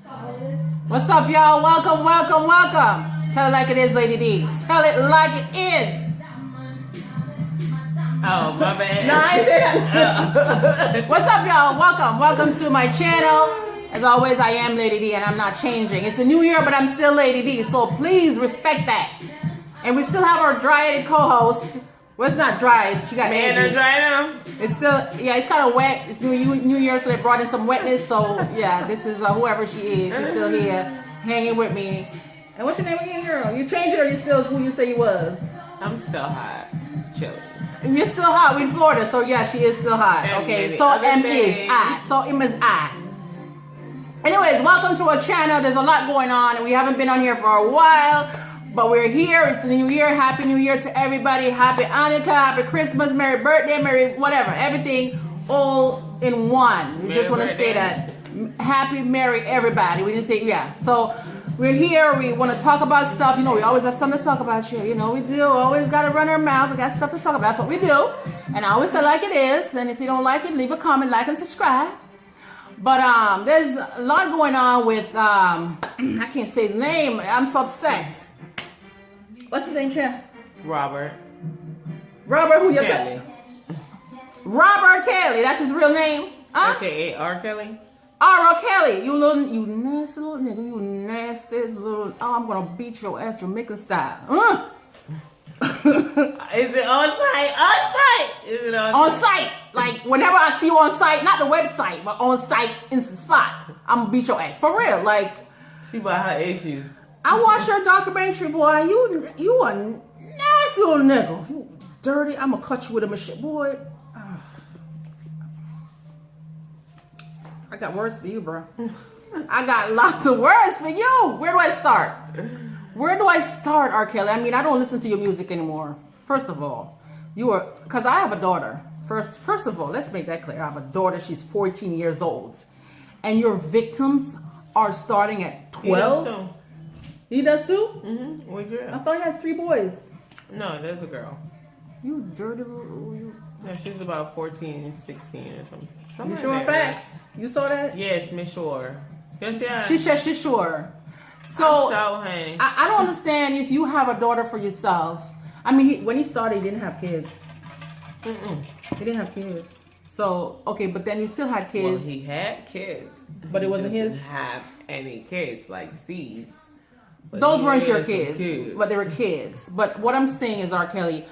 What's up, y'all? Welcome, welcome, welcome. Tell it like it is, Lady D. Tell it like it is. Oh, my bad. No, I ain't say that. What's up, y'all? Welcome. Welcome to my channel. As always, I am Lady D, and I'm not changing. It's the new year, but I'm still Lady D, so please respect that. And we still have our dry-headed co-host. Well, it's not dry. She got edges. Dry now? It's still, yeah, it's kind of wet. It's New Year, so they brought in some wetness. So, yeah, this is whoever she is. She's still here, hanging with me. And what's your name again, girl? You changed it, or you still who you say you was? I'm still hot. Chilling. You're still hot. We're in Florida, so yeah, she is still hot. Okay, so M is I. So M is I. Anyways, welcome to our channel. There's a lot going on, and we haven't been on here for a while, but we're here. It's the new year. Happy New Year to everybody. Happy Hanukkah, happy Christmas, Merry birthday, Merry whatever. Everything all in one. We just want to say that. Happy Merry everybody. We didn't say, yeah. So we're here. We want to talk about stuff. You know, we always have something to talk about here. You know, we do. Always got to run our mouth. We got stuff to talk about. That's what we do. And I always tell like it is. And if you don't like it, leave a comment, like, and subscribe. But there's a lot going on with, I can't say his name. I'm so upset. What's his name, Champ? Robert. Robert who? Kelly. Robert Kelly. That's his real name? Huh? AKA R.Kelly. R.Kelly. You nasty little nigga. You nasty little, oh, I'm going to beat your ass Jamaican style. Is it on site? On site? Is it on site? Like whenever I see you on site, not the website, but on site in the spot, I'm gonna beat your ass for real. Like she bought her issues. I watched your documentary, boy. You a nasty little nigga. You dirty. I'm gonna cut you with a machine, boy. I got words for you, bro. I got lots of words for you. Where do I start? Where do I start, R. Kelly? I mean, I don't listen to your music anymore. First of all, because I have a daughter. First of all, let's make that clear. I have a daughter. She's 14 years old. And your victims are starting at 12? He does too? Mm-hmm. What girl? I thought you had 3 boys. No, there's a girl. You dirty little... No, she's about 14, 16 or something. You sure facts? You saw that? Yes, Miss Shore. Yes, yeah. She said she's sure. So, honey. I don't understand if you have a daughter for yourself. I mean, when he started, he didn't have kids. He didn't have kids. So, okay, but then he still had kids. Well, he had kids. But it wasn't his? Didn't have any kids, like seeds. Those weren't your kids, but they were kids. But what I'm saying is, R. Kelly,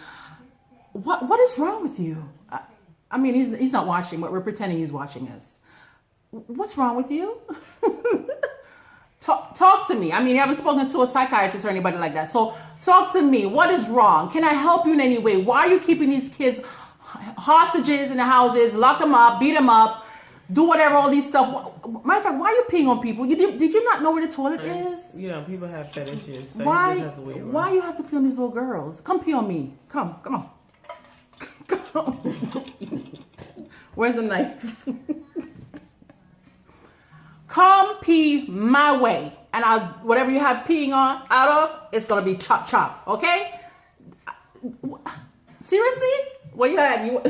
what is wrong with you? I mean, he's not watching, but we're pretending he's watching us. What's wrong with you? Talk to me. I mean, you haven't spoken to a psychiatrist or anybody like that. So talk to me. What is wrong? Can I help you in any way? Why are you keeping these kids hostages in the houses? Lock them up, beat them up, do whatever, all these stuff. Matter of fact, why are you peeing on people? Did you not know where the toilet is? You know, people have fetishes. So why? You just have to wait why you have to pee on these little girls? Come pee on me. Come on. Come on. Where's the knife? Come pee my way, and whatever you have peeing out of, it's gonna be chop, okay? Seriously? What you had? I mean,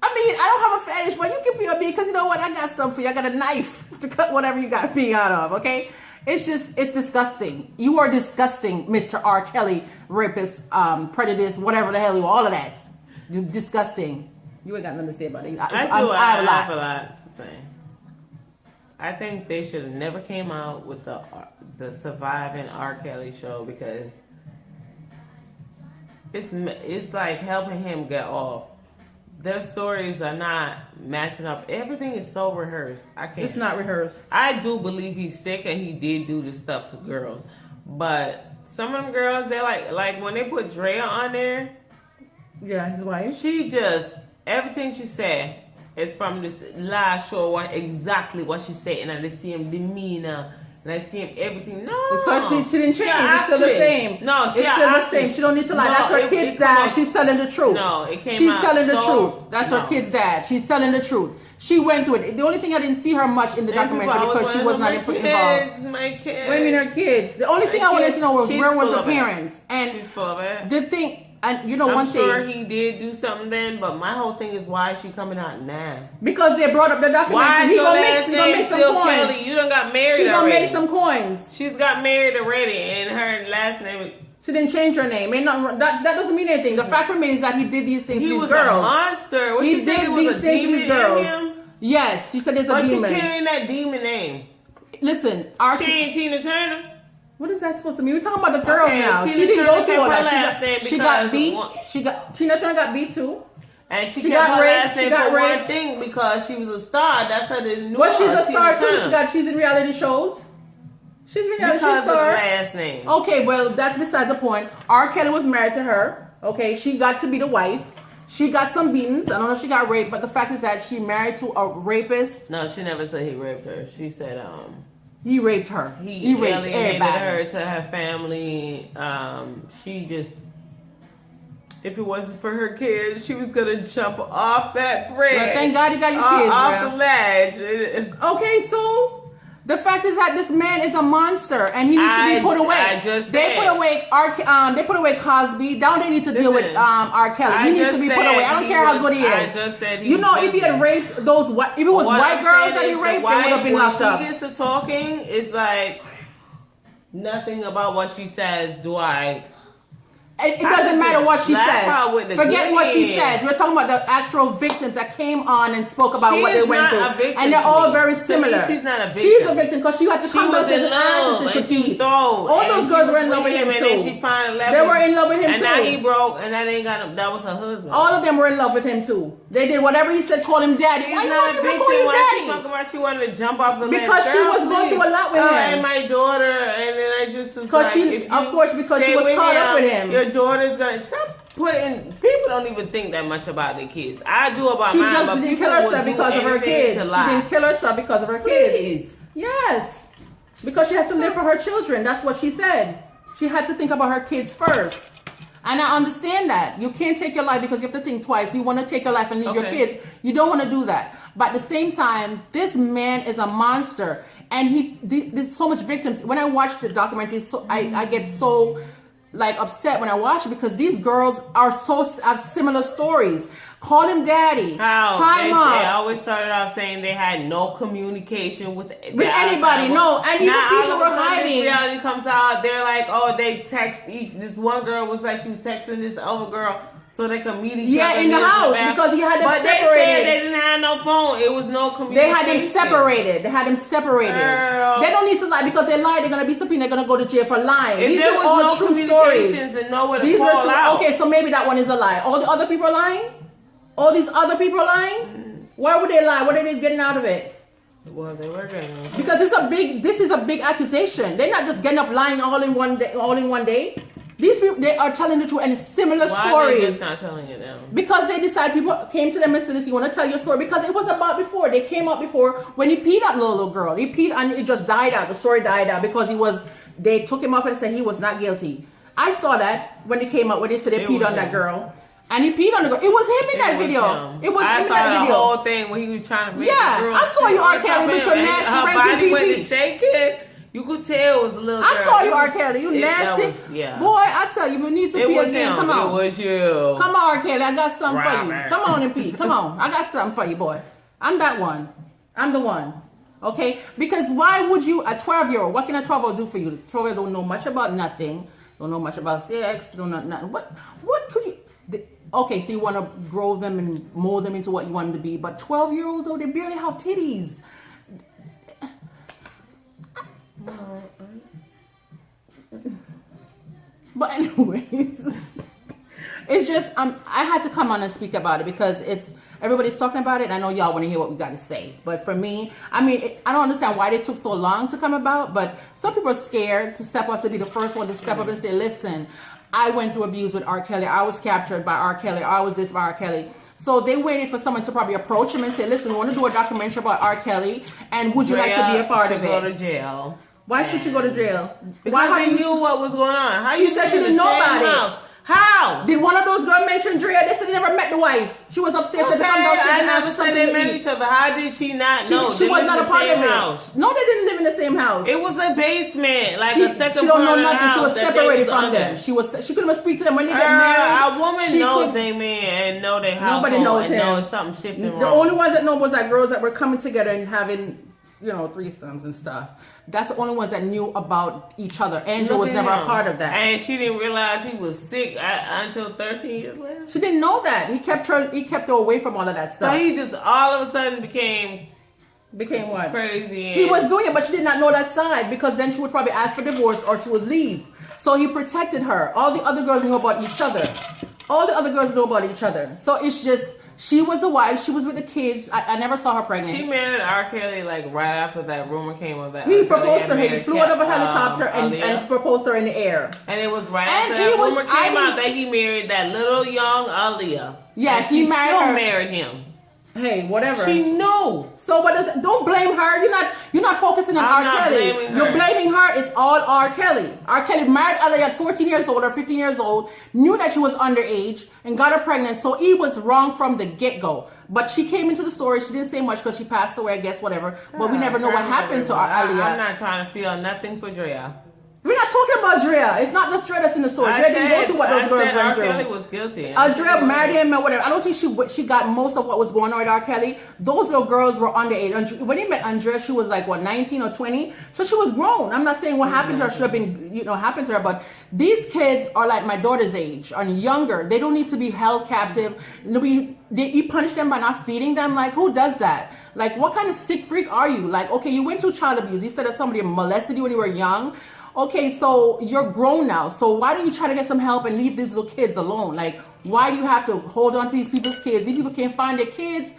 I don't have a fetish, but you can pee on me because you know what? I got something for you. I got a knife to cut whatever you got peeing out of, okay? It's disgusting. You are disgusting, Mr. R. Kelly, rapist, prejudice, whatever the hell you are, all of that. You're disgusting. You ain't got nothing to say about it. I have a lot to say. I think they should have never came out with the surviving R. Kelly show because it's like helping him get off. Their stories are not matching up. Everything is so rehearsed. I can't. It's not rehearsed. I do believe he's sick and he did do this stuff to girls, but some of them girls, they're like when they put Drea on there. Yeah, his wife. She just everything she said. It's from this last show, exactly what she said, and I see him demeanor, and I see him everything. No, so she didn't change. It's still the same. No, it's still the same. She don't need to lie. That's her kid's dad. She's telling the truth. No, it came She's out telling the truth. That's her kid's dad. She's telling the truth. She went through it. The only thing I didn't see her much in the documentary because she was not involved. My kids. What do you mean her kids? The only thing I wanted to know was where was the parents? And she's full of it. The thing. And you know I'm one sure thing. he did do something then, but my whole thing is why is she coming out now? Because they brought up the documentary. Why is He your gonna last name make some still coins. Kelly? You done got married She gonna already. make some coins. She's got married already, and her last name is... She didn't change her name. Ain't nothing, that doesn't mean anything. The fact remains that he did these things to He these was girls. a monster. What He she said did it was these a things to demon these girls. in him? Yes, she said there's a But demon. you carrying that demon name. Listen, She ain't Tina Turner. what is that supposed to mean? We're talking about the girls Okay, now. Tina She didn't Turner go through kept all her that. last name She got because beat. of Tina Turner got beat too. And she She kept got her raped, last she name got for one raped. thing because she was a star. That's how they knew Well, her. she's a star Tina too. Turner. She's in reality shows. She's reality Because of the star. last name. Okay, well, that's besides the point. R. Kelly was married to her. Okay, she got to be the wife. She got some beatings. I don't know if she got raped, but the fact is that she married to a rapist. No, she never said he raped her. She said He raped her. he raped alienated everybody. her to her family. She just, if it wasn't for her kids, she was gonna jump off that bridge. Well, thank God you got your kids, off Ralph. the ledge. Okay, so the fact is that this man is a monster and he needs to be put away. I just they said. put away they put away Cosby. Now they need to deal with Listen, R. Kelly. He I needs just to be put said away. I don't he care how was- good he I is. just said he you was know, if he had guilty. raped those if it was What white I'm girls saying that he is the raped, they wife, would have been when locked up. she gets to talking, it's like nothing about what she says do I. It I doesn't could matter just what she slap her with says. the Forget what she good says. We're talking about the actual victims that came on and spoke about She what they is went not through. a victim And they're to all me. very To me, similar. she's not a victim. She's a victim because she had to She come was down to in his ass love and and she she could throw. All those girls were in love with him and too. then she finally left They him. were in love with him and too. now he broke, and that ain't got him. That was her husband. All of them were in love with him too. They did whatever he said, call him daddy. She's Why you not want a him to victim. call you Why she daddy? talking about she wanted to jump off the ledge? Because she Girl, was going please. through a lot with him. And my daughter, and then I just was Because like, she- if of you course, because she stay was caught up with him. Your daughter's gonna stop putting. People don't even think that much about their kids. I do about She mine, just but didn't people kill will herself do because of her anything kids. to She lie. didn't kill herself because of her kids. Please. Yes. Because she has to live for her children. That's what she said. She had to think about her kids first. And I understand that. You can't take your life because you have to think twice. You want to take your life and leave your Okay. kids. You don't want to do that. But at the same time, this man is a monster. And there's so much victims. When I watch the documentary, I get so like upset when I watch it because these girls have similar stories. Call him daddy. How? Time They up. always started off saying they had no communication with anybody. No, and even now, people all of were a sudden, hiding. This reality comes out. They're like, oh, they text each. This one girl was like, she was texting this other girl so they could meet each other. Yeah, in the house back. because he had them but separated. they said they didn't have no phone. It was no They communication. had them separated. They had them separated. Girl. They don't need to lie because they lie. They're gonna be subpoenaed. They're gonna go to jail for lying. If These there are was all no true stories. communications and nowhere to These call are true. out. Okay, so maybe that one is a lie. All the other people are lying. All these other people are lying. Why would they lie? What are they getting out of it? Well, they were getting it. Because this is a big accusation. They're not just getting up lying all in one day. These people, they are telling the truth and similar Why stories. are they just not telling it now? Because they decided, people came to them and said, listen, you want to tell your story? Because it was about before. They came up before when he peed at little girl. He peed and it just died out. The story died out because they took him off and said he was not guilty. I saw that when it came up, when they said they peed on that girl. And he peed on the girl. It was him in that video. It was him in that the video. whole thing when he was trying to make Yeah, the girl I saw you, R. Kelly, with your nasty her ranky body went pee-pee. to shaking. You could tell it was a little girl. I saw you, It R. was- Kelly. You that nasty. was- yeah. Boy, I tell you, if you need to It pee was again, him. come on. It was you. Come on, R. Kelly. I got something for you. Robert. Come on and pee. Come on. I got something for you, boy. I'm that one. I'm the one. Okay? Because why would you, a 12-year-old, what can a 12-year-old do for you? The 12-year-old don't know much about nothing. Don't know much about sex. Don't know nothing. What could you... Okay, so you want to grow them and mold them into what you want them to be. But 12-year-olds, though, they barely have titties. But anyways, it's just I had to come on and speak about it because everybody's talking about it. I know y'all want to hear what we got to say, but for me, I mean, I don't understand why they took so long to come about. But some people are scared to step up, to be the first one to step up and say, "Listen, I went through abuse with R. Kelly. I was captured by R. Kelly. I was this by R. Kelly." So they waited for someone to probably approach him and say, "Listen, we want to do a documentary about R. Kelly, and would you like to be a part of it?" Go to jail. Why should she go to jail? Because Why they knew what was going on. How She you said she in the didn't know same about it. house? How? Did one of those girls mention Drea? They said they never met the wife. She was upstairs. Okay, She had to come downstairs I and ask never for said something they to met eat. each other. How did she not know? She They was live not in a the part same of it. house. No, they didn't live in the same house. It was a basement, like She a second she don't floor know of the nothing. She house was that they separated was from under. them. She couldn't even speak to them when they get married. A woman She knows could- they man and know their household. Nobody knows and him. knows something shifting wrong. The only ones that know was that girls that were coming together and having, threesomes and stuff. That's the only ones that knew about each other. Angel was never a part of that. And she didn't realize he was sick until 13 years later. She didn't know that. He kept her away from all of that stuff. So he just all of a sudden became what? crazy. He was doing it, but she did not know that side because then she would probably ask for divorce or she would leave. So he protected her. All the other girls knew about each other. So it's just, she was a wife. She was with the kids. I never saw her pregnant. She married R.Kelly like right after that rumor came of that. He proposed to her. He flew out of a helicopter and proposed to her in the air. And it was right after that rumor came out that he married that little young Aaliyah. Yes, he married her. Married him. Hey, whatever. She knew. So don't blame her. You're not focusing on I'm R. not Kelly. blaming her. You're blaming her. It's all R. Kelly. R. Kelly married Aaliyah at 14 years old or 15 years old, knew that she was underage and got her pregnant. So he was wrong from the get-go. But she came into the story. She didn't say much because she passed away, I guess, whatever. But we never know what happened to Aaliyah. I'm not trying to feel nothing for Drea. We're not talking about Drea. It's not just Drea that's in the story. Drea didn't go through what those girls went through. R. Kelly was guilty. Drea married him or whatever. I don't think she got most of what was going on with R. Kelly. Those little girls were underage. When he met Andrea, she was like, 19 or 20? So she was grown. I'm not saying what happened to her should have been, happened to her. But these kids are like my daughter's age or younger. They don't need to be held captive. You punish them by not feeding them. Like, who does that? Like, what kind of sick freak are you? Like, okay, you went through child abuse. You said that somebody molested you when you were young. Okay, so you're grown now. So why don't you try to get some help and leave these little kids alone? Like, why do you have to hold on to these people's kids? These people can't find their kids.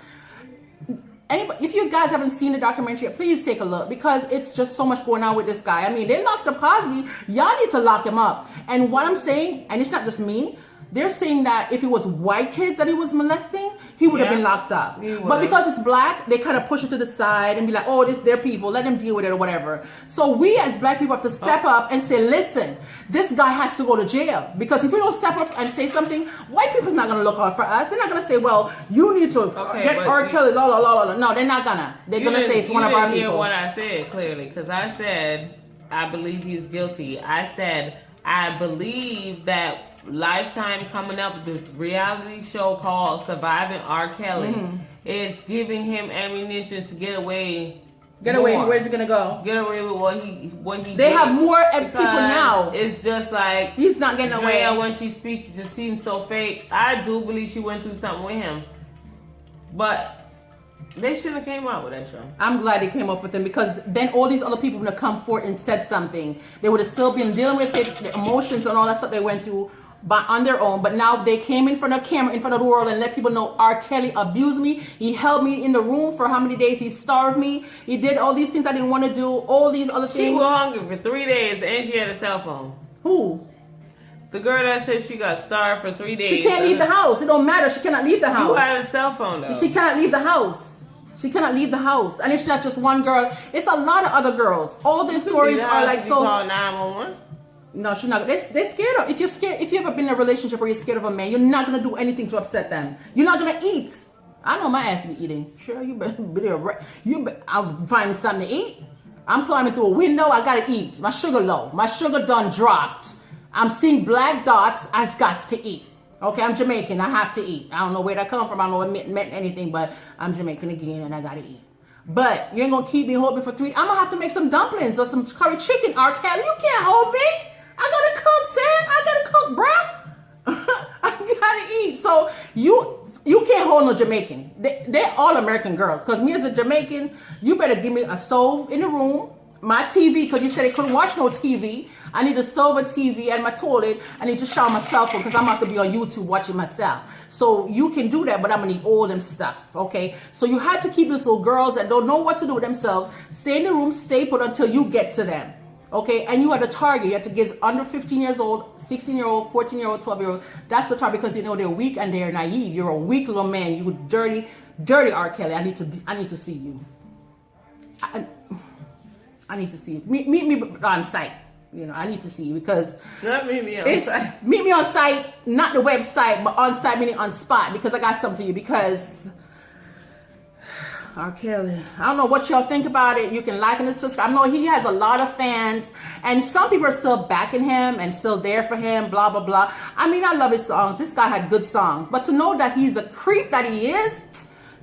Anybody, if you guys haven't seen the documentary, please take a look because it's just so much going on with this guy. I mean, they locked up Cosby. Y'all need to lock him up. And what I'm saying, and it's not just me, they're saying that if it was white kids that he was molesting, he would have been locked up. But because it's black, they kind of push it to the side and be like, oh, this their people, let them deal with it or whatever. So we as black people have to step up and say, listen, this guy has to go to jail. Because if we don't step up and say something, white people's not going to look out for us. They're not going to say, well, you need to get R. Kelly, la, la, la, la. No, they're not going to. They're going to say it's one of our people. You didn't hear what I said clearly because I said, I believe he's guilty. I said, I believe that Lifetime coming up with this reality show called Surviving R. Kelly is giving him ammunition to get away. Where's he gonna go? Get away with what he. They have more people now. It's just like he's not getting away. When she speaks, it just seems so fake. I do believe she went through something with him, but they shouldn't have came out with that show. I'm glad they came up with him because then all these other people would have come forth and said something. They would have still been dealing with it, the emotions and all that stuff they went through. But on their own, but now they came in front of camera, in front of the world and let people know R. Kelly abused me. He held me in the room for how many days? He starved me. He did all these things I didn't want to do, all these other things. She was hungry for 3 days and she had a cell phone. Who? The girl that said she got starved for 3 days. She can't leave the house. It don't matter. She cannot leave the house. You had a cell phone though. She cannot leave the house. She cannot leave the house. And it's not just one girl. It's a lot of other girls. All their stories are like so. Call 911. No, she's not. They're scared of. If you're scared, if you ever been in a relationship where you're scared of a man, you're not gonna do anything to upset them. You're not gonna eat. I know my ass be eating. Sure, I'll find something to eat. I'm climbing through a window. I gotta eat. My sugar low. My sugar done dropped. I'm seeing black dots. I got to eat. Okay, I'm Jamaican. I have to eat. I don't know where that come from. I don't know what it meant anything, but I'm Jamaican again, and I gotta eat. But you ain't gonna keep me holding for 3. I'm gonna have to make some dumplings or some curry chicken. R. Kelly, you can't hold me. I gotta cook, Sam. I gotta cook, bruh. I gotta eat. So you can't hold no Jamaican. They're all American girls. Because me as a Jamaican, you better give me a stove in the room, my TV, because you said they couldn't watch no TV. I need a stove, a TV, and my toilet. I need to shower my cell phone because I'm about to be on YouTube watching myself. So you can do that, but I'm going to need all them stuff, okay? So you had to keep these little girls that don't know what to do with themselves, stay in the room, stay put until you get to them. Okay, and you are the target. You have to get under 15 years old, 16-year-old, 14-year-old, 12-year-old. That's the target because you know they're weak and they're naive. You're a weak little man. You dirty R. Kelly. I need to see you. I need to see you. Meet me on site. I need to see because not meet me on site. Meet me on site, not the website, but on site meaning on spot because I got something for you because R.Kelly. I don't know what y'all think about it. You can like and subscribe. I know he has a lot of fans and some people are still backing him and still there for him, blah, blah, blah. I mean, I love his songs. This guy had good songs. But to know that he's a creep that he is,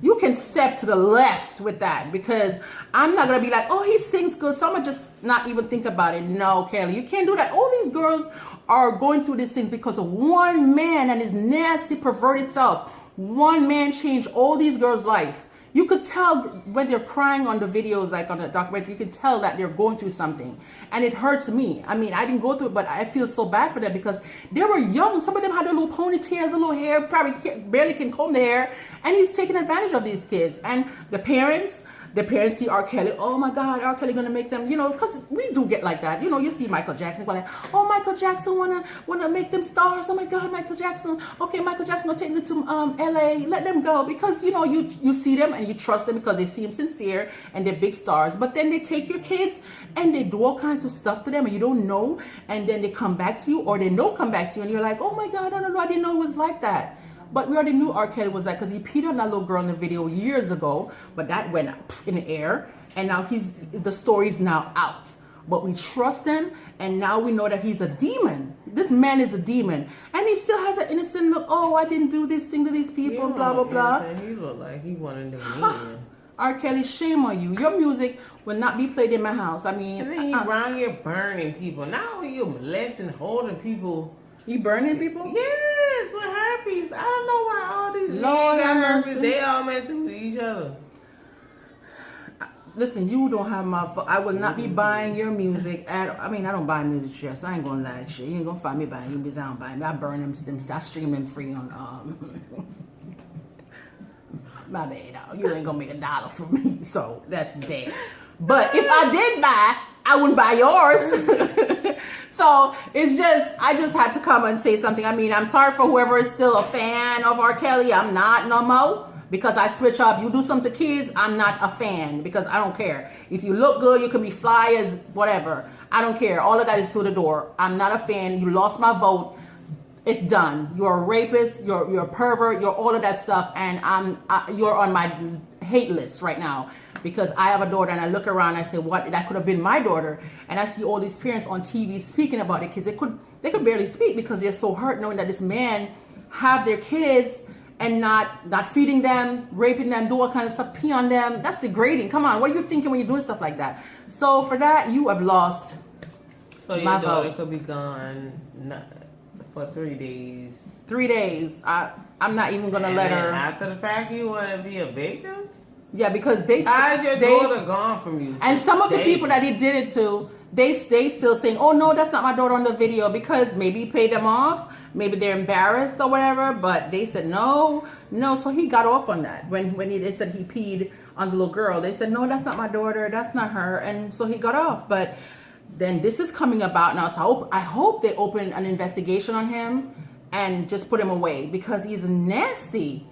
you can step to the left with that because I'm not going to be like, oh, he sings good. So I'm going to just not even think about it. No, Kelly, you can't do that. All these girls are going through these things because of one man and his nasty, perverted self. One man changed all these girls' life. You could tell when they're crying on the videos, like on the documentary, you can tell that they're going through something. And it hurts me. I mean, I didn't go through it, but I feel so bad for them because they were young. Some of them had a little ponytails, a little hair, probably barely can comb their hair. And he's taking advantage of these kids. And the parents see R. Kelly. Oh my God, R. Kelly gonna make them, because we do get like that. You see Michael Jackson like, oh, Michael Jackson wanna make them stars. Oh my God, Michael Jackson. Okay, Michael Jackson gonna take them to LA. Let them go because you see them and you trust them because they seem sincere and they're big stars. But then they take your kids and they do all kinds of stuff to them and you don't know. And then they come back to you or they don't come back to you and you're like, oh my God, I don't know, I didn't know it was like that. But we already knew R. Kelly was that because he peed on that little girl in the video years ago. But that went up in the air. And now the story's now out. But we trust him. And now we know that he's a demon. This man is a demon. And he still has an innocent look. Oh, I didn't do this thing to these people. Blah, blah, blah. He looked like he wanted to mean. R. Kelly, shame on you. Your music will not be played in my house. I mean. And then he around here burning people. Not only you molesting, holding people. You burning people? Yes, with herpes. I don't know why all these Lord men got have herpes. They all messing with each other. Listen, you don't have my phone. I will not be buying your music. I don't buy music just. I ain't gonna lie, shit. You ain't gonna find me buying your music. I don't buy them. I burn them. I stream them free on my bad. You ain't gonna make $1 from me, so that's dead. But if I did buy, I wouldn't buy yours. So I just had to come and say something. I mean, I'm sorry for whoever is still a fan of R. Kelly. I'm not no more because I switch up. You do something to kids, I'm not a fan because I don't care. If you look good, you can be fly as whatever. I don't care. All of that is through the door. I'm not a fan. You lost my vote. It's done. You're a rapist. You're a pervert. You're all of that stuff. And you're on my hate list right now. Because I have a daughter and I look around and I say, what, that could have been my daughter. And I see all these parents on TV speaking about their kids. They could barely speak because they're so hurt knowing that this man have their kids and not feeding them, raping them, do all kinds of stuff, pee on them. That's degrading. Come on, what are you thinking when you're doing stuff like that? So for that, you have lost. So your daughter could be gone for 3 days. 3 days. I'm not even going to let her. After the fact, you want to be a victim? Yeah, because how's your daughter gone from you? And some of the people that he did it to, they still saying, oh no, that's not my daughter on the video because maybe he paid them off, maybe they're embarrassed or whatever. But they said no. So he got off on that when they said he peed on the little girl. They said no, that's not my daughter, that's not her, and so he got off. But then this is coming about now, so I hope they open an investigation on him and just put him away because he's nasty.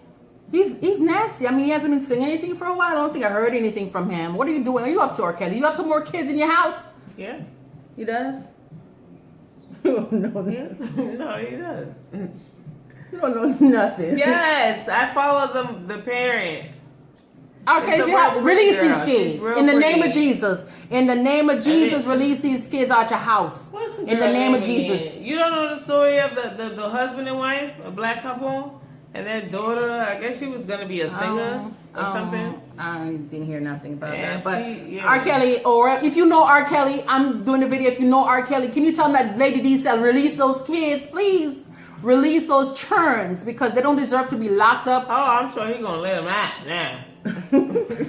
He's nasty. I mean, he hasn't been singing anything for a while. I don't think I heard anything from him. What are you doing? Are you up to, R. Kelly? You have some more kids in your house? Yeah. He does? No, yes. No, he does. You don't know nothing. Yes, I follow the parent. Okay, if you have release these kids in the name of Jesus. In the name of Jesus, release these kids out your house. In the name of Jesus. You don't know the story of the husband and wife, a black couple? And their daughter, I guess she was going to be a singer or something. I didn't hear nothing about that. But R. Kelly, or if you know R. Kelly, I'm doing the video. If you know R. Kelly, can you tell me that Lady D said release those kids, please? Release those churns because they don't deserve to be locked up. Oh, I'm sure he's going to let them out now.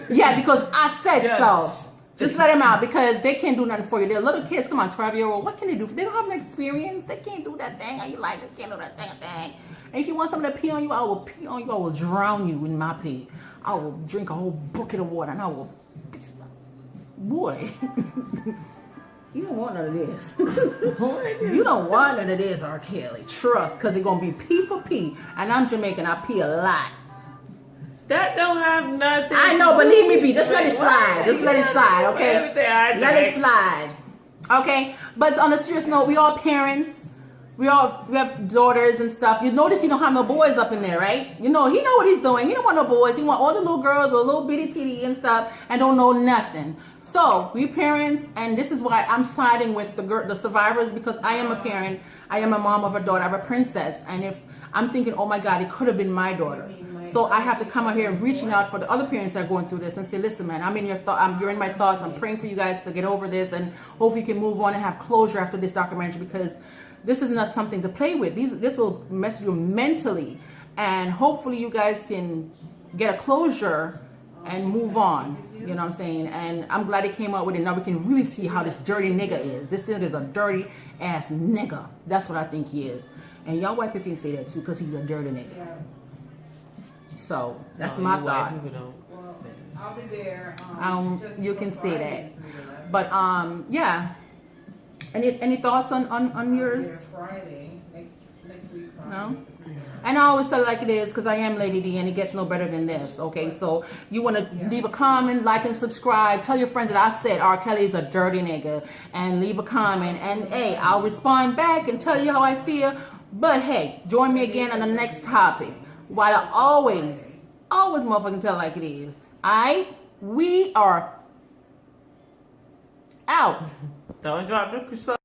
Yeah, because I said so. Just let them out because they can't do nothing for you. They're little kids. Come on, 12-year-old. What can they do? They don't have an experience. They can't do that thing. Are you like, they can't do that thing. And if you want someone to pee on you, I will pee on you. I will drown you in my pee. I will drink a whole bucket of water and I will... Boy. You don't want none of this. You don't want none of this, R. Kelly. Trust, because it's going to be pee for pee. And I'm Jamaican. I pee a lot. That don't have nothing. I know, but leave me be. Just let it slide. Just let it slide, okay? Let it slide. Okay, but on a serious note, we all parents. We have daughters and stuff. You notice he don't have no boys up in there, right? You know, he know what he's doing. He don't want no boys. He want all the little girls with a little bitty titty and stuff and don't know nothing. So we parents, and this is why I'm siding with the survivors, because I am a parent. I am a mom of a daughter. I have a princess, and if I'm thinking, oh my God, it could have been my daughter. So I have to come out here and reaching out for the other parents that are going through this and say, listen, man, I'm in your you're in my thoughts. I'm praying for you guys to get over this, and hopefully you can move on and have closure after this documentary, because this is not something to play with. This will mess you mentally, and hopefully you guys can get a closure and move on. You know what I'm saying? And I'm glad he came out with it. Now we can really see how this dirty nigga is. This nigga is a dirty ass nigga. That's what I think he is. And y'all white people can say that too, because he's a dirty nigga. Yeah. So that's my thought. Well, I'll be there. You can say that. But yeah. Any thoughts on yours? Friday, next week. Friday. No? And I always tell it like it is, because I am Lady D, and it gets no better than this. Okay, so you want to leave a comment, like, and subscribe. Tell your friends that I said R.Kelly is a dirty nigga, and leave a comment. And hey, I'll respond back and tell you how I feel. But hey, join me again on the next topic. While I always motherfucking tell it like it is. We are out. Don't drop the